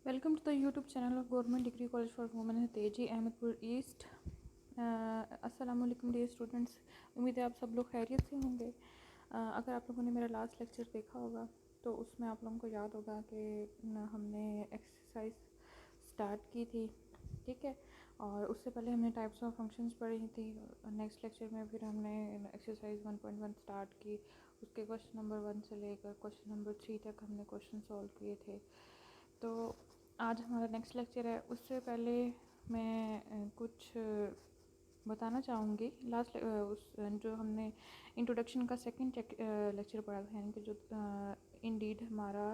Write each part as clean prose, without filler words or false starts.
Welcome to the YouTube channel of government degree college for women Teji Ahmadpur east. अस्सलाम वालेकुम dear students, उम्मीद है आप सब लोग खैरियत से होंगे। अगर आप लोगों ने मेरा लास्ट लेक्चर देखा होगा तो उसमें आप लोगों को याद होगा कि हमने एक्सरसाइज स्टार्ट की थी, ठीक है। और उससे पहले हमने टाइप्स ऑफ फंक्शंस पढ़ी थी। नेक्स्ट लेक्चर में फिर हमने एक्सरसाइज 1.1 स्टार्ट की। उसके क्वेश्चन नंबर 1 से लेकर क्वेश्चन नंबर 3 तक हमने क्वेश्चन सॉल्व किए थे। तो आज हमारा नेक्स्ट लेक्चर है। उससे पहले मैं कुछ बताना चाहूँगी। लास्ट उस जो हमने इंट्रोडक्शन का सेकंड लेक्चर पढ़ा था, यानी कि जो इंडीड हमारा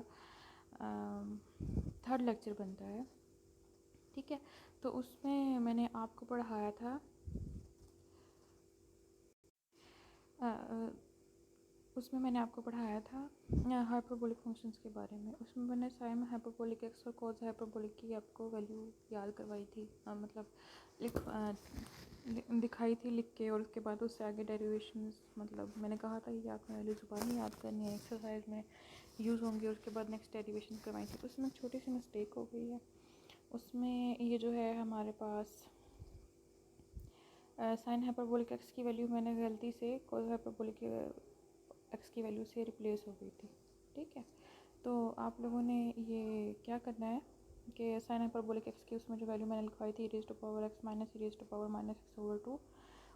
थर्ड लेक्चर बनता है, ठीक है। तो उसमें मैंने आपको पढ़ाया था उसमें मैंने आपको पढ़ाया था हाइपरबोलिक फंक्शंस के बारे में। उसमें मैंने साइन हाइपरबोलिक एक्स और कॉस हाइपरबोलिक की आपको वैल्यू याद करवाई थी, मतलब दिखाई थी लिख के। और उसके बाद उससे आगे डेरिवेशंस, मतलब मैंने कहा था कि आपने वैल्यू ज़ुबानी याद करनी है, एक्सरसाइज में यूज़ होंगी। उसके बाद नेक्स्ट डेरिवेशन करवाई थी। उसमें एक छोटी सी मिस्टेक हो गई है। उसमें ये जो है हमारे पास साइन हाइपरबोलिक एक्स की वैल्यू मैंने गलती से कॉस हाइपरबोलिक एक्स की वैल्यू से रिप्लेस हो गई थी, ठीक है। तो आप लोगों ने ये क्या करना है कि साइन हाइपरबोलिक एक्स की उसमें जो वैल्यू मैंने लिखवाई थी e to power x minus e to power minus x over 2,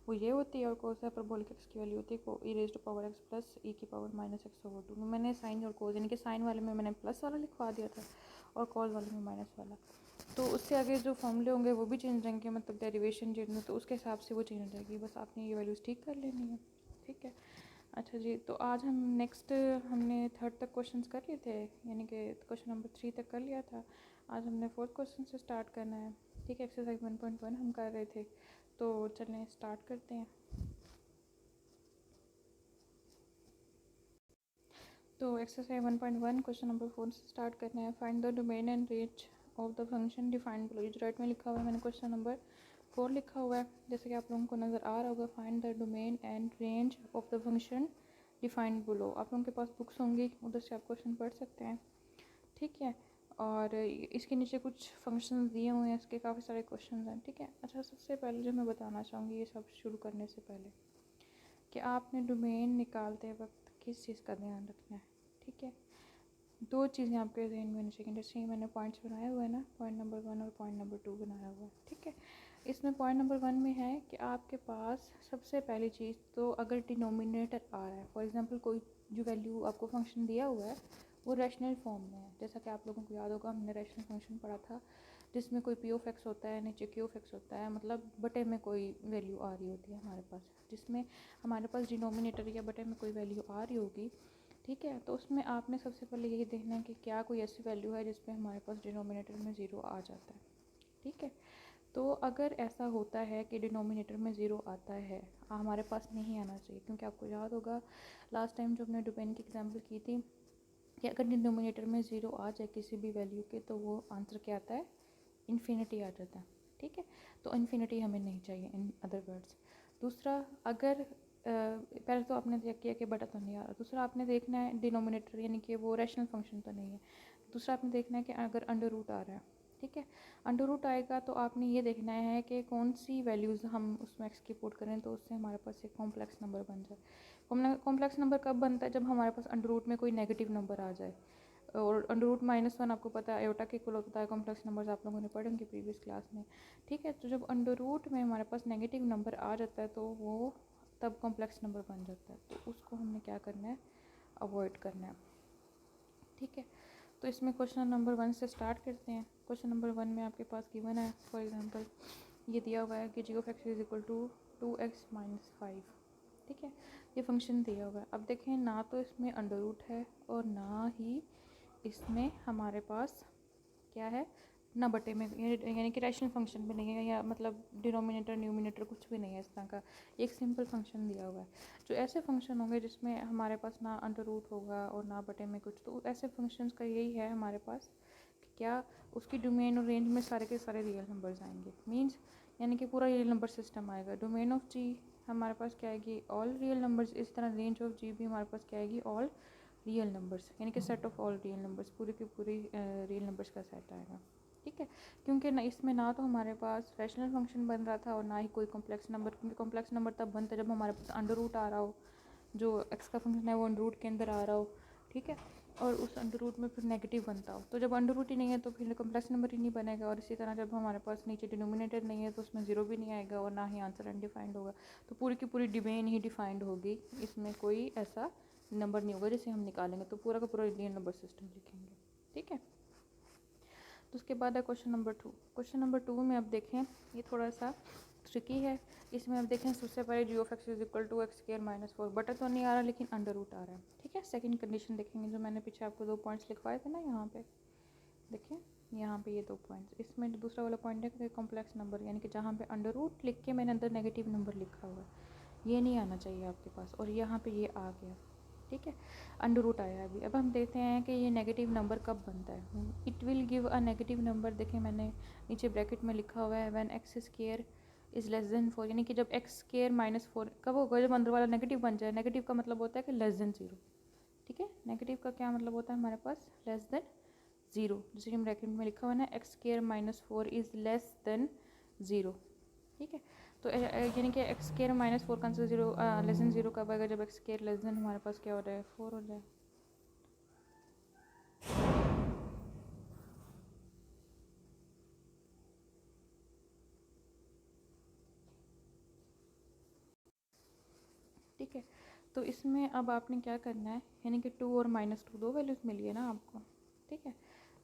वो ये होती है। और कोस हाइपरबोलिक एक्स की वैल्यू होती है e to power x plus e की पावर माइनस एक्स ओवर 2। मैंने साइन और कोस, यानी कि साइन वाले में मैंने प्लस वाला लिखवा दिया था और कॉस वाले में माइनस वाला। तो उससे आगे जो फॉर्मूले होंगे वो भी चेंज रहेंगे, मतलब डेरिवेशन जिनमें, तो उसके हिसाब से वो चेंज हो जाएगी। बस आपने ये वैल्यूज़ ठीक कर लेनी है, ठीक है। अच्छा जी, तो आज हम नेक्स्ट हमने थर्ड तक क्वेश्चंस कर लिए थे, यानी कि क्वेश्चन नंबर 3 तक कर लिया था। आज हमने फोर्थ क्वेश्चन से स्टार्ट करना है, ठीक है। एक्सरसाइज 1.1 हम कर रहे थे, तो चलें स्टार्ट करते हैं। तो एक्सरसाइज 1.1 क्वेश्चन नंबर 4 से स्टार्ट करना है। Find the domain and range of the function defined below. जो राइट में लिखा हुआ है, मैंने क्वेश्चन नंबर 4 लिखा हुआ है, जैसे कि आप लोगों को नज़र आ रहा होगा। Find the domain and range of the function defined below. आप लोगों के पास बुक्स होंगी, उधर से आप क्वेश्चन पढ़ सकते हैं, ठीक है। और इसके नीचे कुछ फंक्शन दिए हुए हैं, इसके काफ़ी सारे क्वेश्चन हैं, ठीक है। अच्छा, सबसे पहले जो मैं बताना चाहूँगी ये सब शुरू करने से पहले, कि आपने डोमेन निकालते वक्त किस चीज़ का ध्यान रखना है, ठीक है। दो चीज़ें आपके जहन में होनी चाहिए। जैसे मैंने पॉइंट्स बनाए हुए हैं ना, पॉइंट नंबर 1 और पॉइंट नंबर 2 बनाया हुआ है, ठीक है। इसमें पॉइंट नंबर 1 में है कि आपके पास सबसे पहली चीज़, तो अगर डिनोमिनेटर आ रहा है, फॉर एग्जांपल कोई जो वैल्यू आपको फंक्शन दिया हुआ है वो रैशनल फॉर्म में है। जैसा कि आप लोगों को याद होगा, हमने रैशनल फंक्शन पढ़ा था जिसमें कोई पी ऑफ एक्स होता है, नीचे क्यू ऑफ एक्स होता है, मतलब बटे में कोई वैल्यू आ रही होती है हमारे पास, जिसमें हमारे पास डिनोमिनेटर या बटे में कोई वैल्यू आ रही होगी, ठीक है। तो उसमें आपने सबसे पहले यही देखना है कि क्या कोई ऐसी वैल्यू है जिसमें हमारे पास डिनोमिनेटर में ज़ीरो आ जाता है, ठीक है। तो अगर ऐसा होता है कि डिनोमिनेटर में ज़ीरो आता है, हमारे पास नहीं आना चाहिए, क्योंकि आपको याद होगा लास्ट टाइम जब हमने डोमेन की एग्जांपल की थी कि अगर डिनोमिनेटर में ज़ीरो आ जाए किसी भी वैल्यू के, तो वो आंसर क्या आता है, इन्फिनिटी आ जाता है, ठीक है। तो इन्फिनिटी हमें नहीं चाहिए, इन अदर वर्ड्स। दूसरा, अगर पहले तो आपने चेक किया कि बटा तो नहीं आ रहा। दूसरा आपने देखना है डिनोमिनेटर, यानी कि वो रैशनल फंक्शन तो नहीं है। दूसरा आपने देखना है कि अगर अंडर रूट आ रहा है, ठीक है। अंडर रूट आएगा तो आपने ये देखना है कि कौन सी वैल्यूज़ हम उसमें एक्सक्यूट करें तो उससे हमारे पास एक कॉम्प्लेक्स नंबर बन जाए। कॉम्प्लेक्स नंबर कब बनता है, जब हमारे पास अंडर रूट में कोई नेगेटिव नंबर आ जाए। और अंडर रूट -1 आपको पता है आयोटा के इक्वल होता है। कॉम्प्लेक्स नंबर्स आप लोगों ने पढ़े होंगे प्रीवियस क्लास में, ठीक है। तो जब अंडर रूट में हमारे पास नेगेटिव नंबर आ जाता है तो वो तब कॉम्प्लेक्स नंबर बन जाता है। तो उसको हमने क्या करना है, अवॉइड करना है, ठीक है। तो इसमें क्वेश्चन नंबर 1 से स्टार्ट करते हैं। क्वेश्चन नंबर 1 में आपके पास गिवन है, फॉर एग्जांपल ये दिया हुआ है कि g of x is equal to 2x minus 5, ठीक है। ये फंक्शन दिया हुआ है। अब देखें, ना तो इसमें अंडर रूट है और ना ही इसमें हमारे पास क्या है, ना बटे में, यानी कि रैशनल फंक्शन भी नहीं है, या मतलब डिनोमिनेटर न्यूमिनेटर कुछ भी नहीं है इस तरह का। एक सिंपल फंक्शन दिया हुआ है। जो ऐसे फंक्शन होंगे जिसमें हमारे पास ना अंडर रूट होगा और ना बटे में कुछ, तो ऐसे फंक्शंस का यही है हमारे पास कि क्या उसकी डोमेन और रेंज में सारे के सारे रियल नंबर्स आएंगे। मींस यानी कि पूरा रियल नंबर सिस्टम आएगा। डोमेन ऑफ जी हमारे पास क्या आएगी, ऑल रियल नंबर्स। इस तरह रेंज ऑफ जी भी हमारे पास क्या आएगी, ऑल रियल नंबर्स, यानी कि set of all real numbers, पूरी की पूरी रियल नंबर्स का सेट आएगा। ठीक है, क्योंकि ना इसमें ना तो हमारे पास रैशनल फंक्शन बन रहा था और ना ही कोई कॉम्प्लेक्स नंबर, क्योंकि कॉम्प्लेक्स नंबर तब बनता है जब हमारे पास अंडर रूट आ रहा हो, जो एक्स का फंक्शन है वो अंडर रूट के अंदर आ रहा हो। ठीक है, और उस अंडर रूट में फिर नेगेटिव बनता हो, तो जब अंडर रूट ही नहीं है तो फिर कॉम्प्लेक्स नंबर ही नहीं बनेगा। और इसी तरह जब हमारे पास नीचे डिनोमिनेटर नहीं है तो उसमें ज़ीरो भी नहीं आएगा और ना ही आंसर अनडिफाइंड होगा। तो पूरी की पूरी डोमेन ही डिफाइंड होगी, इसमें कोई ऐसा नंबर नहीं होगा जिसे हम निकालेंगे, तो पूरा का पूरा रियल नंबर सिस्टम लिखेंगे। ठीक है, तो उसके बाद है क्वेश्चन नंबर 2। क्वेश्चन नंबर 2 में अब देखें, ये थोड़ा सा ट्रिकी है। इसमें अब देखें, सबसे पहले g of x is equal to x square minus 4, बटा तो नहीं आ रहा लेकिन अंडर रूट आ रहा है। ठीक है, सेकंड कंडीशन देखेंगे, जो मैंने पीछे आपको 2 पॉइंट्स लिखवाए थे ना, यहाँ पे देखें, यहाँ पे ये 2 पॉइंट्स, इसमें दूसरा वाला पॉइंट है कि कॉम्प्लेक्स नंबर, यानी कि जहाँ पे अंडर रूट लिख के मैंने अंदर नेगेटिव नंबर लिखा हुआ है, ये नहीं आना चाहिए आपके पास, और यहाँ पे ये आ गया। ठीक है, अंडर रूट आया अभी। अब हम देखते हैं कि ये नेगेटिव नंबर कब बनता है। It will give a negative number, देखें मैंने नीचे ब्रैकेट में लिखा हुआ है, when x square is less than 4, यानी कि जब एक्स स्क्वायर माइनस 4 कब होगा, जब अंदर वाला नेगेटिव बन जाए। नेगेटिव का मतलब होता है कि लेस देन 0। ठीक है, नेगेटिव का क्या मतलब होता है हमारे पास, लेस देन 0, जैसे कि ब्रैकेट में लिखा हुआ है ना, x square minus 4 is less than 0। ठीक है, तो यानी कि एक्स स्क्वायर माइनस 4 का आंसर 0 लेस देन 0 कब आएगा, जब एक्स स्क्वायर लेस देन हमारे पास क्या हो जाए, 4 हो जाए। ठीक है, तो इसमें अब आपने क्या करना है, यानी कि 2 और -2 दो वैल्यूज़ मिली है ना आपको। ठीक है,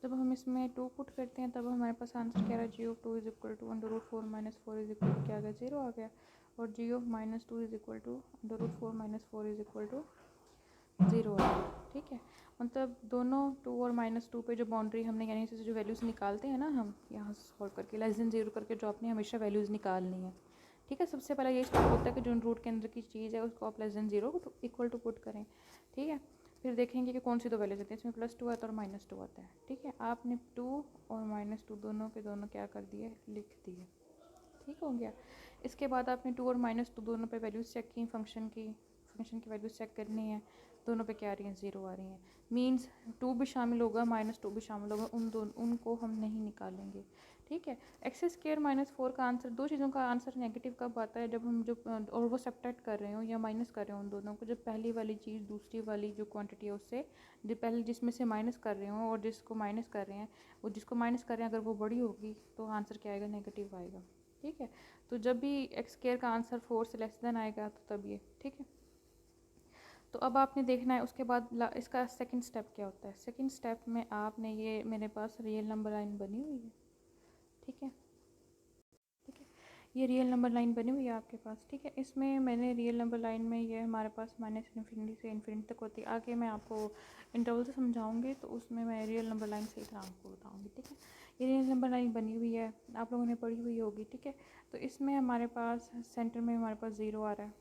जब हम इसमें 2 पुट करते हैं तब हमारे पास आंसर क्या रहा है, g of 2 is equal to under root 4 minus 4 is equal to क्या आ गया, 0 आ गया। और g of -2 is equal to under root 4 minus 4 is equal to 0 आ गया। ठीक है, मतलब दोनों 2 और -2 पे जो बाउंड्री हमने, यानी से जो वैल्यूज़ निकालते हैं ना हम यहाँ से सॉल्व करके, लेस देन 0 करके जो आपने हमेशा वैल्यूज़ निकालनी है। ठीक है, सबसे पहला यही स्टेप होता है कि जो रूट के अंदर की चीज़ है उसको आप लेस देन 0 को इक्वल टू पुट करें। ठीक है, फिर देखेंगे कि कौन सी दो वैल्यूज आती है, इसमें +2 आता है और -2 आता है। ठीक है, आपने 2 और -2 दोनों के दोनों क्या कर दिए, लिख दिए। ठीक हो गया। इसके बाद आपने 2 और -2 दोनों पे वैल्यूज चेक की, फंक्शन की वैल्यूज चेक करनी है, दोनों पे क्या आ रही हैं, 0 आ रही हैं। मीन्स 2 भी शामिल होगा, -2 भी शामिल होगा, उनको हम नहीं निकालेंगे। ठीक है, एक्स स्क्वायर -4 का आंसर, दो चीज़ों का आंसर नेगेटिव कब आता है, जब हम जो और वो सब्ट्रैक्ट कर रहे हो या माइनस कर रहे हो उन दोनों को, जब पहली वाली चीज़ दूसरी वाली जो क्वांटिटी है उससे, जो पहले जिसमें से माइनस कर रहे हो और जिसको माइनस कर रहे हैं, वो जिसको माइनस कर रहे हैं अगर वो बड़ी होगी तो आंसर क्या आएगा, नेगेटिव आएगा। ठीक है, तो जब भी एक्स स्क्वायर का आंसर 4 से लेस देन आएगा तो तब ये। ठीक है, तो अब आपने देखना है उसके बाद इसका सेकंड स्टेप क्या होता है। सेकंड स्टेप में आपने, ये मेरे पास रियल नंबर लाइन बनी हुई है। ठीक है, ठीक है, ये रियल नंबर लाइन बनी हुई है आपके पास। ठीक है, इसमें मैंने रियल नंबर लाइन में ये हमारे पास -इन्फिनिटी से इन्फिनिटी तक होती है। आगे मैं आपको इंटरवल से समझाऊंगी तो उसमें मैं रियल नंबर लाइन सही तरह आपको बताऊंगी। ठीक है, ये रियल नंबर लाइन बनी हुई है, आप लोगों ने पढ़ी हुई होगी। ठीक है, तो इसमें हमारे पास सेंटर में हमारे पास 0 आ रहा है।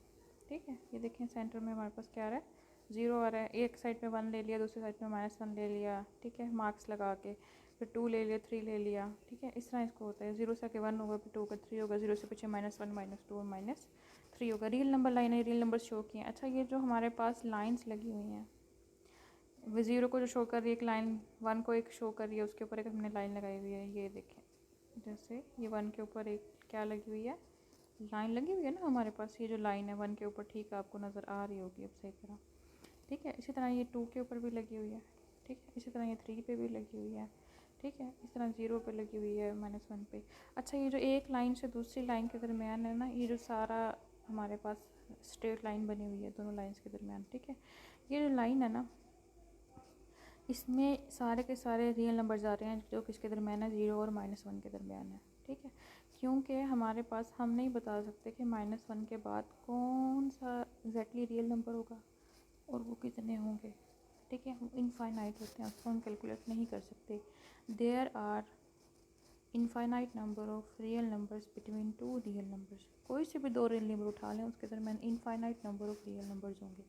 ठीक है, ये देखें सेंटर में हमारे पास क्या आ रहा है, 0 आ रहा है। एक साइड पे 1 ले लिया, दूसरी साइड पे -1 ले लिया। ठीक है, मार्क्स लगा के, फिर 2 ले लिया, 3 ले लिया। ठीक है, इस तरह इसको होता है, 0 से आके 1 होगा, फिर 2 का 3 होगा, 0 से पीछे -1 -2 और -3 होगा। रियल नंबर लाइन है, रियल नंबर शो किए हैं। अच्छा, ये जो हमारे पास लाइन्स लगी हुई हैं, वो 0 को जो शो कर रही है एक लाइन, 1 को एक शो कर रही है, उसके ऊपर एक हमने लाइन लगाई हुई है। ये देखें, जैसे ये 1 के ऊपर एक क्या लगी हुई है, लाइन लगी हुई है ना हमारे पास, ये जो लाइन है 1 के ऊपर, ठीक है, आपको नज़र आ रही होगी अब सही तरह। ठीक है, इसी तरह ये 2 के ऊपर भी लगी हुई है। ठीक है, इसी तरह ये 3 पे भी लगी हुई है। ठीक है, इस तरह 0 पे लगी हुई है, -1 पे। अच्छा, ये जो एक लाइन से दूसरी लाइन के दरमियान है ना, ये जो सारा हमारे पास स्ट्रेट लाइन बनी हुई है दोनों लाइंस के दरमियान। ठीक है, ये जो लाइन है ना, इसमें सारे के सारे रियल नंबर्स आ रहे हैं जो किसके दरमियान है, 0 और -1 के दरमियान है। ठीक है, क्योंकि हमारे पास, हम नहीं बता सकते कि -1 के बाद कौन सा एग्जैक्टली रियल नंबर होगा और वो कितने होंगे। ठीक है, वो इनफाइनाइट होते हैं, उसको हम कैलकुलेट नहीं कर सकते। There are infinite number of real numbers between two real numbers, कोई से भी दो रियल नंबर उठा लें उसके दरमियान infinite number of real numbers होंगे।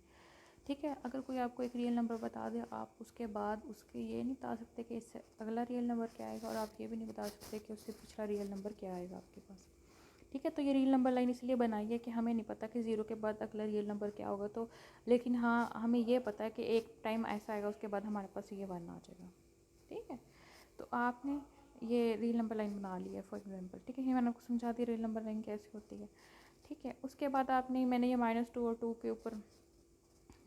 ठीक है, अगर कोई आपको एक रियल नंबर बता दे, आप उसके बाद उसके ये नहीं बता सकते कि इससे अगला रियल नंबर क्या आएगा, और आप ये भी नहीं बता सकते कि उससे पिछला रियल नंबर क्या आएगा आपके पास। ठीक है। तो ये रियल नंबर लाइन इसलिए बनाई है कि हमें नहीं पता कि 0 के बाद अगला रियल नंबर क्या होगा, तो लेकिन हाँ हमें ये पता है कि एक टाइम ऐसा आएगा उसके बाद हमारे पास ये 1 आ जाएगा। ठीक है, तो आपने ये रियल नंबर लाइन बना ली है फॉर एग्जाम्पल। ठीक है, ये मैंने आपको समझा दी रियल नंबर लाइन कैसे होती है। ठीक है, उसके बाद मैंने ये -2 और 2 के ऊपर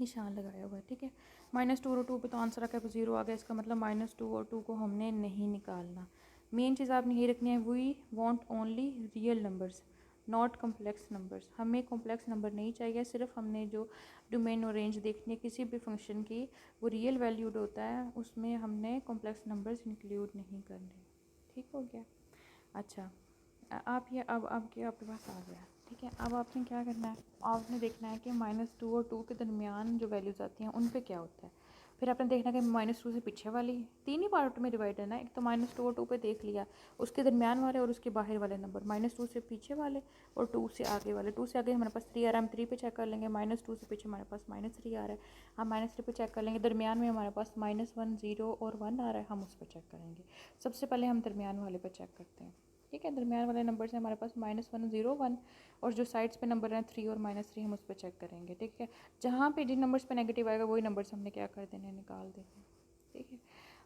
निशान लगाया हुआ है। ठीक है, -2 और 2 पे तो आंसर आकर 0 आ गया, इसका मतलब -2 और 2 को हमने नहीं निकालना। मेन चीज़ आपने ये रखनी है, we want only real numbers not complex numbers. हमें कॉम्प्लेक्स नंबर नहीं चाहिए, सिर्फ हमने जो डोमेन और रेंज देखनी है किसी भी फंक्शन की, वो रियल वैल्यूड होता है, उसमें हमने कॉम्प्लेक्स नंबर्स इंक्लूड नहीं करने। ठीक हो गया। अच्छा, आप ये अब आपके पास आ गया। ठीक है, अब आपने क्या करना है, आपने देखना है कि -2 और 2 के दरमियान जो वैल्यूज़ आती हैं उन पे क्या होता है। फिर आपने देखना है कि -2 से पीछे वाली, 3 ही पार्ट में डिवाइड है ना, एक तो -2 और 2 पे देख लिया, उसके दरमियान वाले और उसके बाहर वाले नंबर, -2 से पीछे वाले और 2 से आगे वाले। 2 से आगे हमारे पास 3 आ रहा है, हम 3 पे चेक कर लेंगे। -2 से पीछे हमारे पास -3 आ रहा है, हम -3 पे चेक कर लेंगे। दरमियान में हमारे पास -1 0 और 1 आ रहा है, हम उस पर चेक करेंगे। सबसे पहले हम दरमियान वाले पर चेक करते हैं। ठीक है, दरमियान वाले नंबर से हमारे पास -1 0 1, और जो साइड्स पे नंबर हैं 3 और -3, हम उस पर चेक करेंगे। ठीक है, जहाँ पे जिन नंबर्स पे नेगेटिव आएगा वही नंबर्स हमने क्या कर देने, निकाल देने। ठीक है,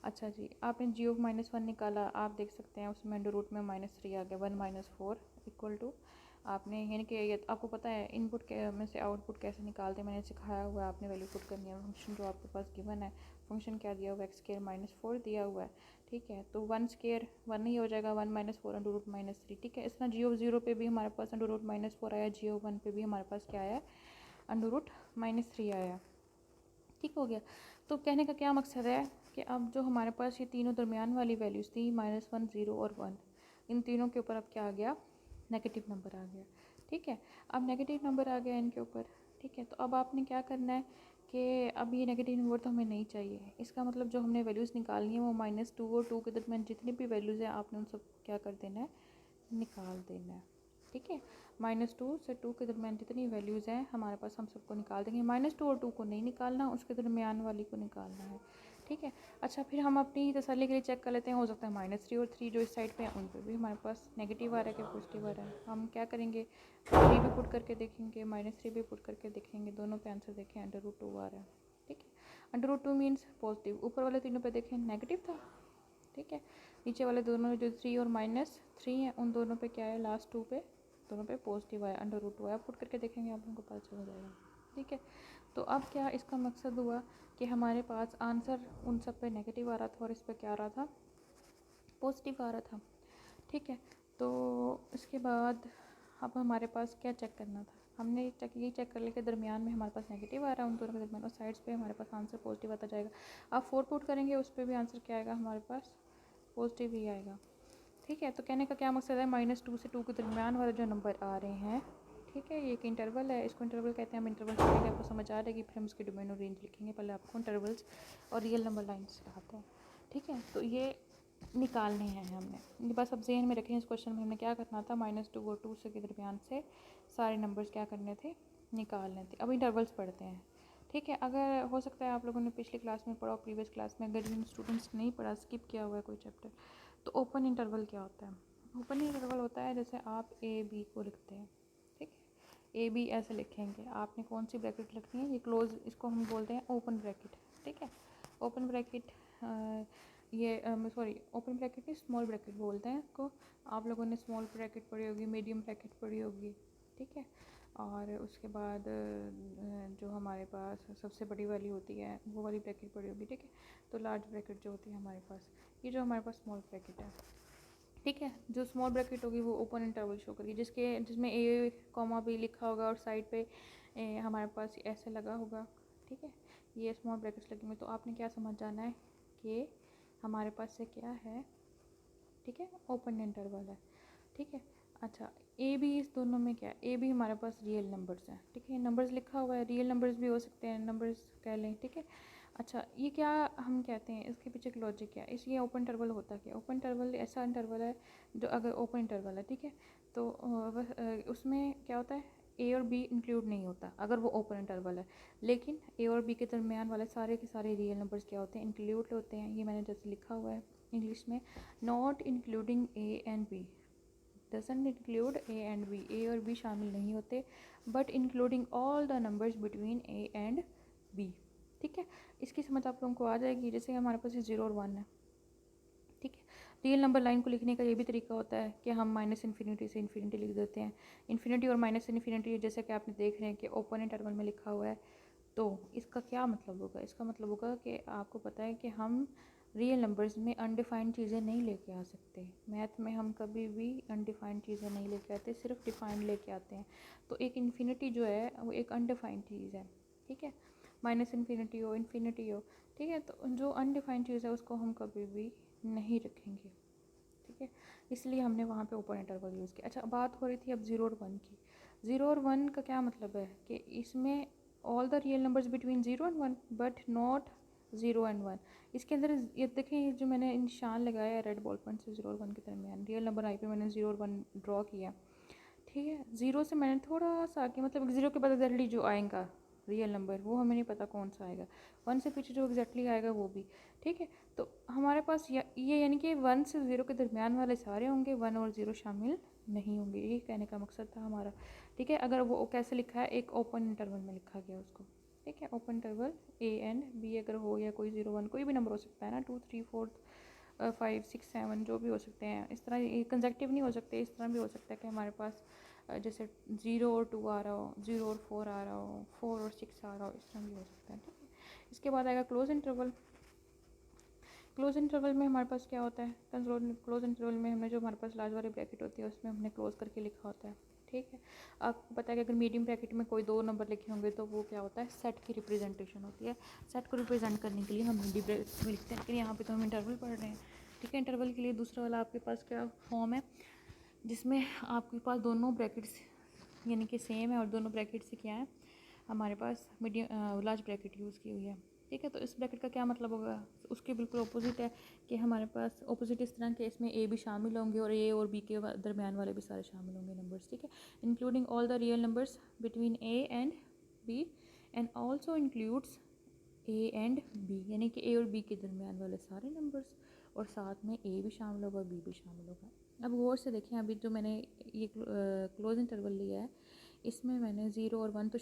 अच्छा जी, आपने जी ऑफ -1 निकाला, आप देख सकते हैं उसमें अंडर रूट में -3 आ गया। 1 - 4 इक्वल टू, आपने यानी कि ये आपको पता है इनपुट के में से आउटपुट कैसे निकालते हैं, मैंने सिखाया हुआ है। आपने वैल्यू पुट करनी है, फंक्शन जो आपके पास गिवन है, फंक्शन क्या दिया हुआ है, x² -4 दिया हुआ है। ठीक है, तो 1² 1 ही हो जाएगा, 1 - 4 अंडर रूट -3। ठीक है, इस तरह जी ऑफ 0 पे भी हमारे पास अंडर रूट -4 आया, जी ऑफ 1 पे भी हमारे पास क्या आया, अंडर रूट -3 आया। ठीक हो गया। तो कहने का क्या मकसद है कि अब जो हमारे पास ये तीनों दरमियान वाली वैल्यूज़ थी, -1 0 और 1, इन तीनों के ऊपर अब क्या आ गया, नेगेटिव नंबर आ गया। ठीक है, अब नेगेटिव नंबर आ गया इनके ऊपर। ठीक है, तो अब आपने क्या करना है कि अब ये नेगेटिव नंबर तो हमें नहीं चाहिए, इसका मतलब जो हमने वैल्यूज़ निकालनी है वो -2 और 2 के दरमियान जितनी भी वैल्यूज़ हैं आपने उन सब क्या कर देना है, निकाल देना है। ठीक है, -2 से 2 के दरमियान जितनी वैल्यूज़ हैं हमारे पास, हम सबको निकाल देंगे। -2 और 2 को नहीं निकालना, उसके दरमियान वाली को निकालना है। ठीक है, अच्छा फिर हम अपनी तसल्ली के लिए चेक कर लेते हैं, हो सकता है -3 और 3 जो इस साइड पे हैं उन पर भी हमारे पास नेगेटिव आ रहा है कि पॉजिटिव आ रहा है। हम क्या करेंगे, 3 भी पुट करके देखेंगे, -3 भी पुट करके देखेंगे, दोनों पे आंसर देखें अंडर रूट 2 आ रहा है। ठीक है, अंडर रूट 2 मीन्स पॉजिटिव, ऊपर वाले तीनों पे देखें नेगेटिव था। ठीक है, नीचे वाले दोनों जो 3 और -3 हैं उन दोनों पे क्या है, लास्ट 2 पे दोनों पे पॉजिटिव आया, अंडर रूट 2 आया। पुट करके देखेंगे आप लोगों को पता चल जाएगा। ठीक है, तो अब क्या इसका मकसद हुआ कि हमारे पास आंसर उन सब पे नेगेटिव आ रहा था और इस पर क्या आ रहा था, पॉजिटिव आ रहा था। ठीक है, तो इसके बाद अब हमारे पास क्या चेक करना था, हमने ये चेक कर लिया कि दरमियान में हमारे पास नेगेटिव आ रहा है उन दोनों के दरमियान, और साइड्स पे हमारे पास आंसर पॉजिटिव आता जाएगा। अब 4 पुट करेंगे उस पर भी आंसर क्या आएगा, हमारे पास पॉजिटिव ही आएगा। ठीक है, तो कहने का क्या मकसद है, -2 से 2 के दरमियान वाले जो नंबर आ रहे हैं, ठीक है, ये एक इंटरवल है, इसको इंटरवल कहते हैं। हम इंटरवल पढ़ेंगे, आपको समझ आ जाएगी, फिर हम इसके डोमेन और रेंज लिखेंगे। पहले आपको इंटरवल्स और रियल नंबर लाइन्स आता है। ठीक है, तो ये निकालने हैं हमने, ये बस अब जहन में रखें। इस क्वेश्चन में हमने क्या करना था, -2 और 2 से के दरमियान से सारे नंबर्स क्या करने थे, निकालने थे। अब इंटरवल्स पढ़ते हैं। ठीक है, अगर हो सकता है आप लोगों ने पिछली क्लास में पढ़ा, प्रीवियस क्लास में, अगर जिन स्टूडेंट्स नहीं पढ़ा, स्किप किया हुआ है कोई चैप्टर, तो ओपन इंटरवल क्या होता है, ओपन इंटरवल होता है जैसे आप ए बी को लिखते हैं। ठीक है, ए बी ऐसे लिखेंगे, आपने कौन सी ब्रैकेट लिखनी है, ये क्लोज, इसको हम बोलते हैं ओपन ब्रैकेट। ठीक है, ओपन ब्रैकेट, ये सॉरी ओपन ब्रैकेट नहीं, स्मॉल ब्रैकेट बोलते हैं इसको। आप लोगों ने स्मॉल ब्रैकेट पढ़ी होगी, मीडियम ब्रैकेट पढ़ी होगी। ठीक है, और उसके बाद जो हमारे पास सबसे बड़ी वाली होती है वो वाली ब्रैकेट पढ़ी होगी। ठीक है, तो लार्ज ब्रैकेट जो होती है हमारे पास, ये जो हमारे पास स्मॉल ब्रैकेट है। ठीक है, जो स्मॉल ब्रैकेट होगी वो ओपन इंटरवल शो करेगी, जिसमें ए कॉमा बी लिखा होगा और साइड पे हमारे पास ऐसे लगा होगा। ठीक है, ये स्मॉल ब्रैकेट्स लगेंगे, तो आपने क्या समझ जाना है कि हमारे पास से क्या है, ठीक है, ओपन इंटरवल है। ठीक है, अच्छा ए बी, इस दोनों में क्या है, ए बी हमारे पास रियल नंबर्स हैं। ठीक है, नंबर्स लिखा हुआ है, रियल नंबर्स भी हो सकते हैं, नंबर्स कह लें। ठीक है, अच्छा ये क्या हम कहते हैं, इसके पीछे एक लॉजिक क्या है, इस ये ओपन इंटरवल होता क्या, ओपन इंटरवल ऐसा इंटरवल है जो, अगर ओपन इंटरवल है, ठीक है, तो उसमें क्या होता है, ए और बी इंक्लूड नहीं होता अगर वो ओपन इंटरवल है, लेकिन ए और बी के दरमियान वाले सारे के सारे रियल नंबर्स क्या होते हैं, इंक्लूड होते हैं। ये मैंने जैसे लिखा हुआ है इंग्लिश में, not including a and b, doesn't include a and b, a और बी शामिल नहीं होते, but including all the numbers between A and b. ठीक है, इसकी समझ आप लोगों को आ जाएगी। जैसे हमारे पास 0 और 1 है, ठीक है। रियल नंबर लाइन को लिखने का ये भी तरीका होता है कि हम माइनस इन्फिनिटी से इन्फिनिटी लिख देते हैं। इन्फिनिटी और माइनस इन्फिनिटी जैसे कि आपने देख रहे हैं कि ओपन इंटरवल में लिखा हुआ है, तो इसका क्या मतलब होगा? इसका मतलब होगा कि आपको पता है कि हम रियल नंबर्स में अनडिफाइंड चीज़ें नहीं लेके आ सकते। मैथ में हम कभी भी अनडिफाइंड चीज़ें नहीं लेके आते, सिर्फ डिफाइंड लेके आते हैं। तो एक इन्फिनिटी जो है वो एक अनडिफाइंड चीज़ है, ठीक है। माइनस इन्फिनिटी हो, इन्फिनिटी हो, ठीक है। तो जो अनडिफाइंड चीज़ है उसको हम कभी भी नहीं रखेंगे, ठीक है। इसलिए हमने वहाँ पे ओपन इंटरवल यूज़ किया। अच्छा, बात हो रही थी अब 0 और 1 की। 0 और 1 का क्या मतलब है कि इसमें all the real numbers between 0 and 1 but not 0 and 1। इसके अंदर ये देखें, ये जो मैंने निशान लगाया है रेड बॉल पॉइंट से 0 और 1 के दरमियान, रियल नंबर आई पे मैंने 0 और 1 ड्रॉ किया, ठीक है। 0 से मैंने थोड़ा सा आगे, मतलब 0 के बाद एग्जैक्टली जो आएगा रियल नंबर वो हमें नहीं पता कौन सा आएगा, 1 से पीछे जो एग्जैक्टली आएगा वो भी, ठीक है। तो हमारे पास ये यानी कि 1 से 0 के दरमियान वाले सारे होंगे, 1 और 0 शामिल नहीं होंगे, यही कहने का मकसद था हमारा, ठीक है। अगर वो कैसे लिखा है, एक ओपन इंटरवल में लिखा गया उसको, ठीक है। Open interval A and B अगर हो, या कोई 0 1 कोई भी नंबर हो सकता है ना, 2 3 4 5 6 7 जो भी हो सकते हैं। इस तरह ये कंसेक्टिव नहीं हो सकते, इस तरह भी हो सकता है कि हमारे पास जैसे 0 और 2 आ रहा हो, 0 और 4 आ रहा हो, 4 और 6 आ रहा हो, इस तरह भी हो सकता है, ठीक है। इसके बाद आएगा क्लोज इंटरवल। क्लोज इंटरवल में हमारे पास क्या होता है? क्लोज इंटरवल में हमने जो हमारे पास लार्ज वाली ब्रैकेट होती है उसमें हमने क्लोज करके लिखा होता है, ठीक है। आपको पता है कि अगर मीडियम ब्रैकेट में कोई 2 नंबर लिखे होंगे तो वो क्या होता है? सेट की रिप्रेजेंटेशन होती है। सेट को रिप्रेजेंट करने के लिए हम मीडियम ब्रैकेट में लिखते हैं, लेकिन यहाँ पे तो हम इंटरवल पढ़ रहे हैं, ठीक है। इंटरवल के लिए दूसरा वाला आपके पास क्या फॉर्म है, जिसमें आपके पास दोनों ब्रैकेट्स यानी कि सेम है और दोनों ब्रैकेट से क्या है, हमारे पास मीडियम लार्ज ब्रैकेट यूज़ की हुई है, ठीक है। तो इस ब्रैकेट का क्या मतलब होगा? उसके बिल्कुल अपोजिट है कि हमारे पास अपोजिट इस तरह के इसमें ए भी शामिल होंगे और ए और बी के दरमियान वाले भी सारे शामिल होंगे नंबर्स, ठीक है। Including all the real numbers between A and B and also includes A and B, यानी कि ए और बी के दरमियान वाले सारे नंबर्स, और साथ में ए भी शामिल होगा, बी भी शामिल होगा। अब गौर से देखें, अभी जो मैंने ये क्लोज इंटरवल लिया है, इसमें मैंने 0 और 1 तो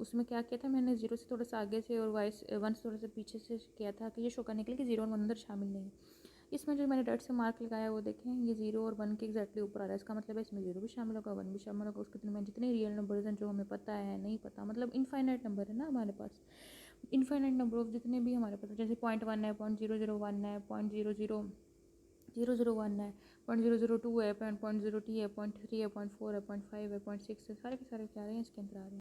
उसमें क्या किया था, मैंने 0 से थोड़ा सा आगे से और 1 से थोड़ा सा पीछे से किया था कि ये शो करने के लिए कि 0 और 1 अंदर शामिल नहीं। इसमें जो मैंने डॉट से मार्क लगाया वो देखें, ये 0 और 1 के एग्जैक्टली ऊपर आ रहा है, इसका मतलब है इसमें 0 भी शामिल होगा, 1 भी शामिल होगा। उसके दरमियान जितने रियल नंबर्स हैं जो हमें पता है नहीं पता, मतलब इनफाइनाइट नंबर है ना हमारे पास, इनफाइनाइट नंबर ऑफ जितने भी हमारे पास, जैसे 0.1 है, 0.001 है, 0.001 है, 0.002 है, 0.0 है, 0.3 है, 0.4 है, 0.5 है, 0.6 है, सारे के सारे क्या आ रहे हैं इसके अंदर आ रहे हैं।